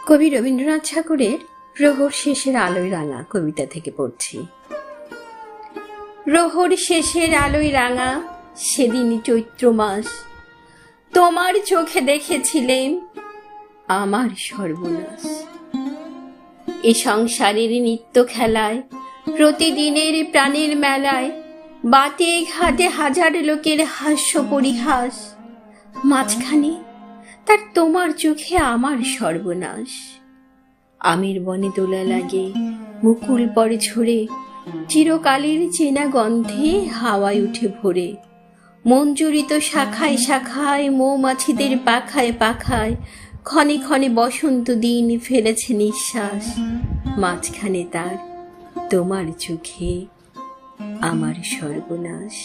কবি রবীন্দ্রনাথ ঠাকুরের প্রহর শেষের আলোয় রাঙা কবিতা থেকে পড়ছি। প্রহর শেষের আলোয় রাঙা সেদিন চৈত্র মাস, তোমার চোখে দেখেছিলেন আমার সর্বনাশ। এ সংসারের নিত্য খেলায়, প্রতিদিনের প্রাণের মেলায়, বাটে ঘাটে হাজার লোকের হাস্য পরিহাস, মাঝখানে তার তোমার চোখে আমার সর্বনাশ। আমের বনে দোলা লাগে, মুকুল পরে ঝরে, চিরকালের চেনা গন্ধে হাওয়ায় উঠে ভরে, মঞ্জুরিত শাখায় শাখায়, মৌমাছিদের পাখায় পাখায়, ক্ষণে ক্ষণে বসন্ত দিন ফেলেছে নিঃশ্বাস। মাঝখানে তার তোমার চোখে আমার সর্বনাশ।